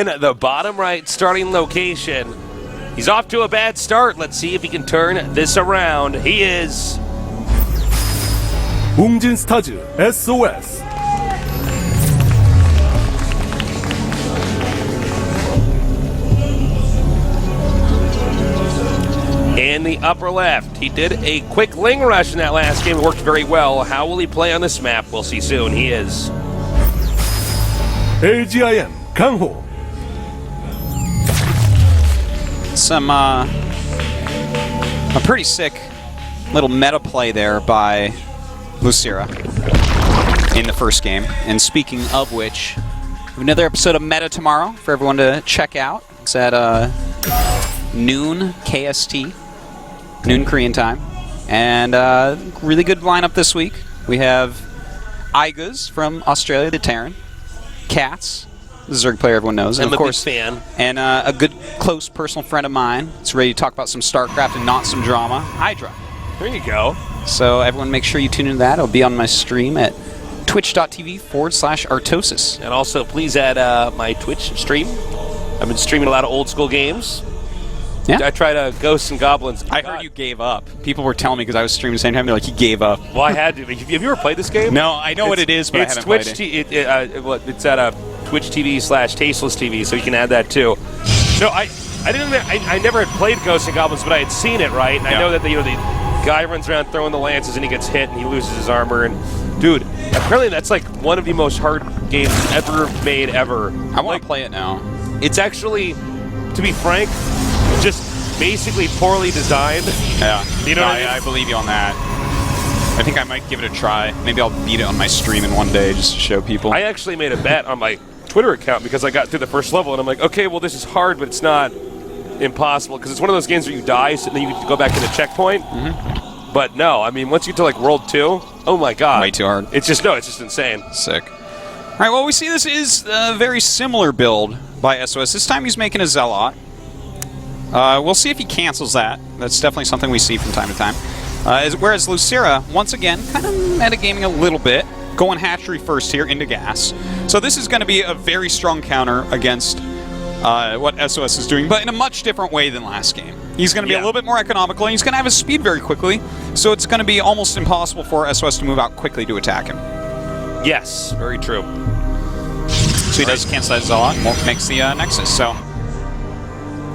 in the bottom right starting location. He's off to a bad start. Let's see if he can turn this around. He is 웅진 스타즈 SOS. in the upper left. He did a quick Ling rush in that last game. It worked very well. How will he play on this map? We'll see soon. He is LGIM KangHo. Some a pretty sick little meta play there by Lucira in the first game. And speaking of which, another episode of Meta tomorrow for everyone to check out. It's at noon KST, noon Korean time. And really good lineup this week. We have Igaz from Australia, the Terran, Cats, the Zerg player everyone knows, and I'm of course, a big fan. And a good, close personal friend of mine. It's ready to talk about some StarCraft and not some drama. Hydra. There you go. So everyone, make sure you tune into that. It'll be on my stream at twitch.tv/Artosis. And also, please add my Twitch stream. I've been streaming a lot of old school games. Yeah. I tried Ghosts and Goblins. I heard you gave up. People were telling me because I was streaming the same time. They're like, he gave up. Well, I had to. Have you ever played this game? No, I know what it is, but I haven't played it. It's at Twitch TV/Tasteless TV, so you can add that too. So I never had played Ghosts and Goblins, but I had seen it, right? And I know that the guy runs around throwing the lances and he gets hit and he loses his armor. And dude, apparently that's like one of the most hard games ever made ever. I want to play it now. It's actually, to be frank, just basically poorly designed. Yeah, you know what I mean? I believe you on that. I think I might give it a try. Maybe I'll beat it on my stream in one day just to show people. I actually made a bet on my Twitter account because I got through the first level and I'm like, okay, well this is hard, but it's not impossible because it's one of those games where you die, so then you go back to the checkpoint. Mm-hmm. But no, I mean, once you get to like World 2, oh my god. Way too hard. It's just insane. Sick. All right, well, we see this is a very similar build by SOS. This time he's making a Zealot. We'll see if he cancels that. That's definitely something we see from time to time. Whereas Lucira, once again, kind of metagaming a little bit, going hatchery first here into gas. So this is going to be a very strong counter against what SOS is doing, but in a much different way than last game. He's going to be a little bit more economical, and he's going to have his speed very quickly, so it's going to be almost impossible for SOS to move out quickly to attack him. Yes, very true. So he does cancel that Zealot, makes the Nexus, so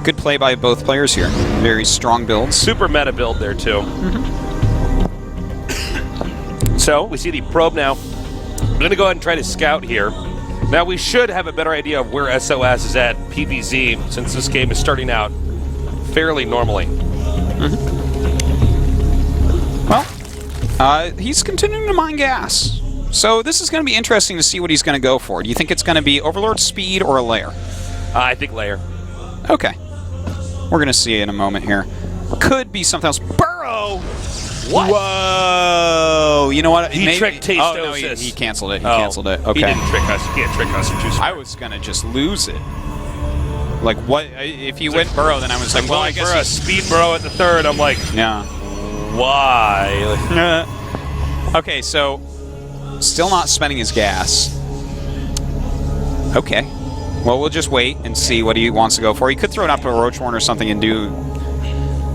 good play by both players here. Very strong builds. Super meta build there, too. Mm-hmm. So, we see the probe now. I'm going to go ahead and try to scout here. Now, we should have a better idea of where SOS is at PvZ, since this game is starting out fairly normally. Mm-hmm. Well, he's continuing to mine gas. So this is going to be interesting to see what he's going to go for. Do you think it's going to be Overlord speed or a lair? I think lair. Okay. We're going to see in a moment here. Could be something else. Burrow! What? Whoa! You know what? He tricked Tastosis. Oh, no, he canceled it. He canceled it. Okay. He didn't trick us. You can't trick us. You're too smart. I was going to just lose it. Like, what? If he went Burrow, then I was like, well, I guess for a speed Burrow at the third. I'm like, yeah. Why? Okay, so still not spending his gas. Okay. Well, we'll just wait and see what he wants to go for. He could throw it up to a Roachhorn or something and do...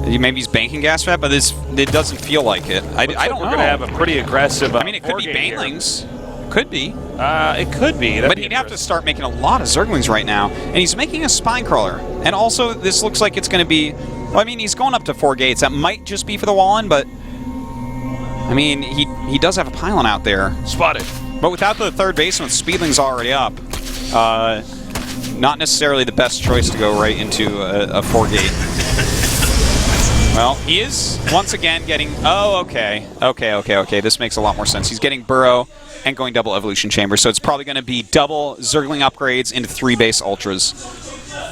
Maybe he's banking gas for that, but it doesn't feel like it. I don't know. We're going to have a pretty aggressive I mean, it could be Banelings. Could be. It could be. But he'd have to start making a lot of Zerglings right now. And he's making a Spinecrawler. And also, this looks like it's going to be... Well, I mean, he's going up to 4 gates. That might just be for the wall-in, but... I mean, he does have a pylon out there. Spotted. But without the third baseman with Speedlings already up, not necessarily the best choice to go right into a 4-gate. Well, he is once again getting... Oh, okay. Okay. This makes a lot more sense. He's getting Burrow and going double Evolution Chamber, so it's probably going to be double Zergling upgrades into 3 base Ultras.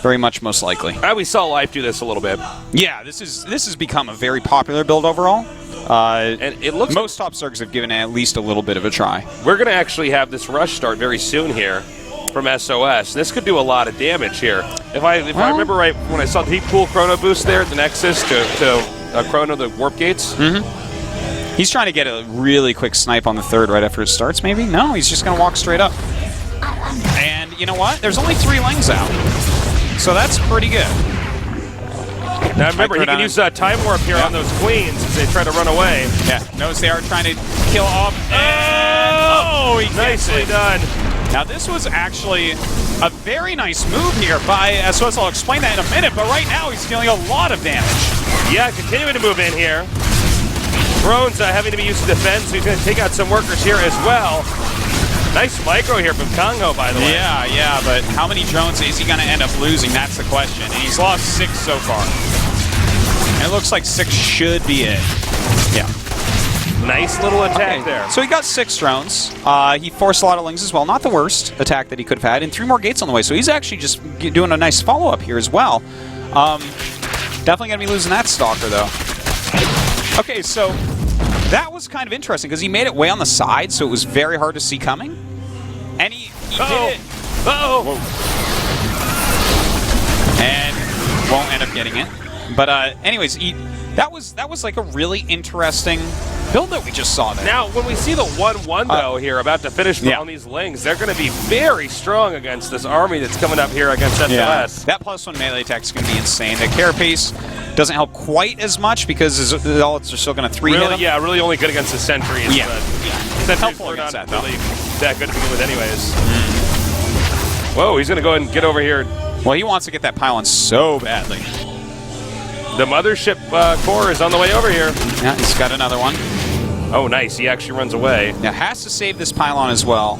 Very much most likely. We saw Life do this a little bit. Yeah, this has become a very popular build overall. And it looks most top Zergs have given it at least a little bit of a try. We're going to actually have this rush start very soon here from SOS. This could do a lot of damage here. If I remember right, when I saw the cool Chrono boost there at the Nexus to Chrono the Warp Gates. Mm-hmm. He's trying to get a really quick snipe on the third right after it starts, maybe? No, he's just going to walk straight up. And you know what? There's only 3 Lings out. So that's pretty good. Now remember, he can use Time Warp here on those queens as they try to run away. Yeah, notice they are trying to kill off. And he nicely done. Now this was actually a very nice move here by SOS. I'll explain that in a minute, but right now he's dealing a lot of damage. Yeah, continuing to move in here. Drones having to be used to defend, so he's going to take out some workers here as well. Nice micro here from KangHo, by the way. Yeah, but how many drones is he going to end up losing? That's the question. And he's lost 6 so far. And it looks like 6 should be it. Yeah. Nice little attack there. So he got 6 drones. He forced a lot of Lings as well. Not the worst attack that he could have had. And 3 more gates on the way. So he's actually just doing a nice follow-up here as well. Definitely going to be losing that Stalker, though. Okay, so that was kind of interesting because he made it way on the side, so it was very hard to see coming. And he did it. Uh-oh. And won't end up getting it. But anyways, that was like a really interesting build that we just saw there. Now, when we see the 1-1 though here about to finish on these Lings, they're going to be very strong against this army that's coming up here against SOS. Yeah. That +1 melee attack is going to be insane. The carapace doesn't help quite as much because his zealots are still going to 3-hit him. Yeah, really only good against the sentries. Yeah. Sentries Helpful were against not that, really that good to begin with anyways. Whoa, he's going to go ahead and get over here. Well, he wants to get that pylon so badly. The mothership core is on the way over here. Yeah, he's got another one. Oh, nice. He actually runs away. Now, has to save this pylon as well.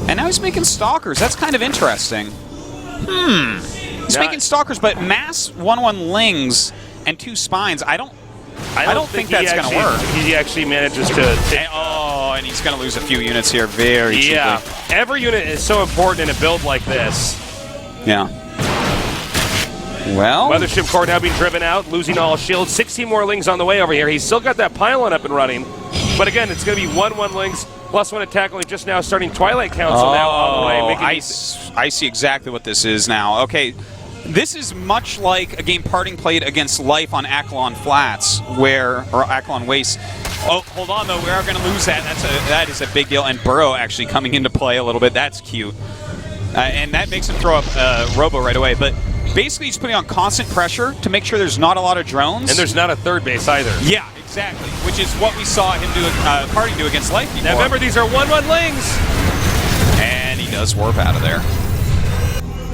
And now he's making Stalkers. That's kind of interesting. He's making Stalkers, but mass 1-1 Lings and 2 Spines, I don't think that's going to work. He actually manages to... And he's going to lose a few units here very cheaply. Yeah. Every unit is so important in a build like this. Yeah. Well... Mothership core now being driven out, losing all shields. 16 more Lings on the way over here. He's still got that pylon up and running. But again, it's going to be 1-1 Lings, +1 attack, only just now starting Twilight Council now on the way. I see exactly what this is now. Okay, this is much like a game Parting played against Life on Akalon Flats, or Akalon Waste. Oh, hold on though, we are going to lose that. That is a big deal. And Burrow actually coming into play a little bit. That's cute. And that makes him throw up Robo right away. But basically, he's putting on constant pressure to make sure there's not a lot of drones. And there's not a third base either. Yeah, exactly. Which is what we saw him do, Parting do against Life before. Now remember, these are 1-1 Lings. And he does warp out of there.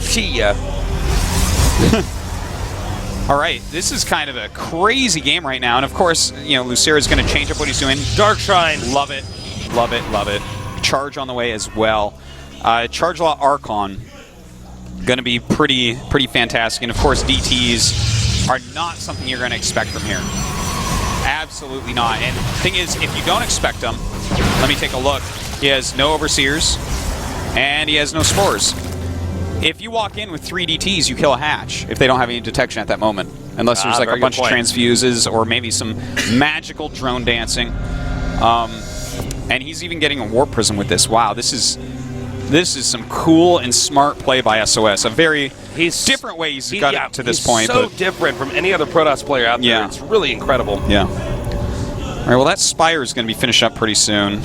See ya. All right, this is kind of a crazy game right now. And of course, you know, Lucera's going to change up what he's doing. Dark Shrine. Love it. Love it, love it. Charge on the way as well. Charge Lot Archon. Going to be pretty fantastic. And of course, DTs are not something you're going to expect from here. Absolutely not. And the thing is, if you don't expect them, let me take a look. He has no Overseers, and he has no Spores. If you walk in with 3 DTs, you kill a hatch if they don't have any detection at that moment. Unless there's like a bunch of transfuses or maybe some magical drone dancing. And he's even getting a Warp Prism with this. Wow, this is some cool and smart play by SOS. A very different way he's got it to this point. So different from any other Protoss player out there. Yeah. It's really incredible. Yeah. All right, well, that Spire is going to be finished up pretty soon.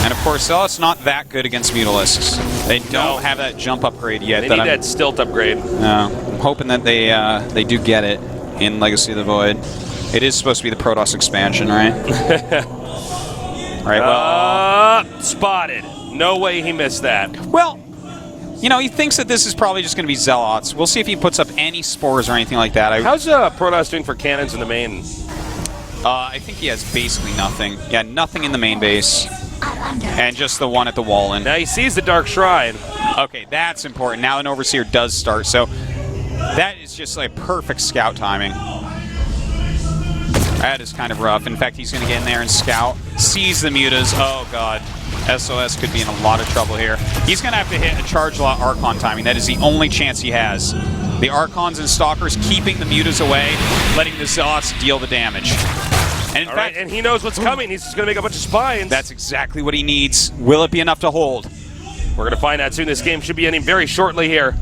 And, of course, it's not that good against Mutalisks. They don't have that jump upgrade yet. They need that Stilt upgrade. I'm hoping that they do get it in Legacy of the Void. It is supposed to be the Protoss expansion, right? All right, well... spotted. No way he missed that. Well, you know, he thinks that this is probably just going to be Zealots. We'll see if he puts up any Spores or anything like that. How's Protoss doing for cannons in the main? I think he has basically nothing. Yeah, nothing in the main base. And just the one at the wall. Now he sees the Dark Shrine. Okay, that's important. Now an Overseer does start, so that is just like perfect scout timing. That is kind of rough. In fact, he's going to get in there and scout. Sees the mutas. Oh, God. SOS could be in a lot of trouble here. He's going to have to hit a Charge Lot Archon timing. That is the only chance he has. The Archons and Stalkers keeping the mutas away, letting the Zealots deal the damage. And in fact, and he knows what's coming. He's just going to make a bunch of spines. That's exactly what he needs. Will it be enough to hold? We're going to find out soon. This game should be ending very shortly here.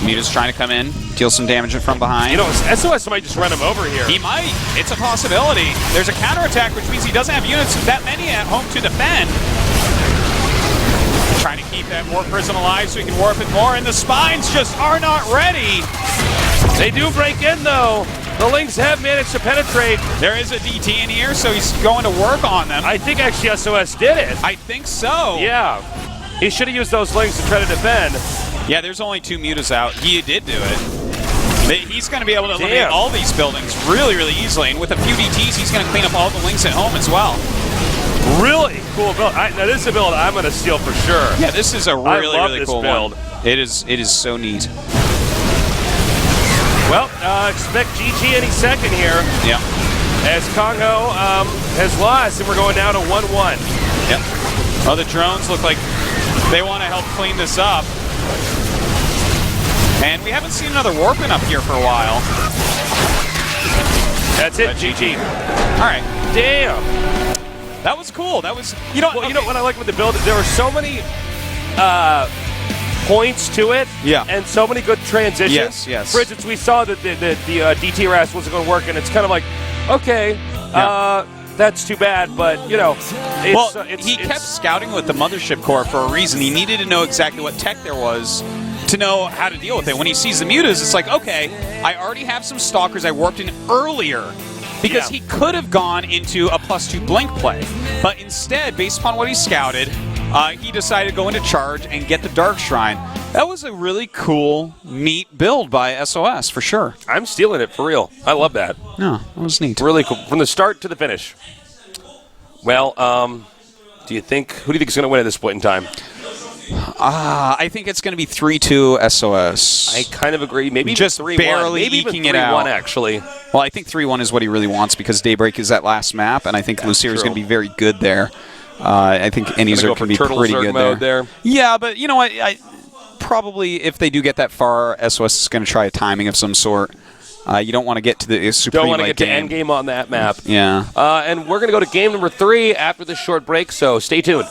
Muta's trying to come in, deal some damage from behind. You know, SOS might just run him over here. He might. It's a possibility. There's a counterattack, which means he doesn't have units that many at home to defend. Trying to keep keep that warp prism alive so he can warp it more, and the spines just are not ready. They do break in, though. The Lings have managed to penetrate. There is a DT in here, so he's going to work on them. I think actually SOS did it. I think so. Yeah. He should have used those Lings to try to defend. Yeah, there's only 2 mutas out. He did do it. He's going to be able to eliminate all these buildings really, really easily. And with a few DTs, he's going to clean up all the Lings at home as well. Really cool build. Now, this is a build I'm going to steal for sure. Yeah, this is a really, really cool build. One. It is so neat. Well, expect GG any second here. Yeah. As KangHo has lost, and we're going down to 1-1. Yep. Oh, the drones look like they want to help clean this up. And we haven't seen another warping up here for a while. That's it, GG. All right. Damn. That was cool. That was, you know, you know what I like with the build? There were so many points to it, and so many good transitions. Yes, yes. For instance, we saw that the DT RAS wasn't going to work, and it's kind of like, okay, that's too bad, but, you know. He kept scouting with the Mothership Core for a reason. He needed to know exactly what tech there was to know how to deal with it. When he sees the mutas, it's like, okay, I already have some Stalkers I warped in earlier, because he could have gone into a +2 blink play. But instead, based upon what he scouted, he decided to go into charge and get the Dark Shrine. That was a really cool, neat build by SOS, for sure. I'm stealing it, for real. I love that. No, that was neat. Really cool. From the start to the finish. Well, who do you think is going to win at this point in time? I think it's going to be 3-2 SOS. I kind of agree. Maybe just 3-1. barely Maybe eking even 3-1, it out. actually. Well, I think 3-1 is what he really wants because Daybreak is that last map, and I think Lucier is going to be very good there. I think Anyzerk can be pretty good there. Yeah, but you know what? I probably, if they do get that far, SOS is going to try a timing of some sort. You don't want to get to the supreme Don't want to get to game. endgame on that map. Yeah. And we're going to go to game number 3 after this short break, so stay tuned.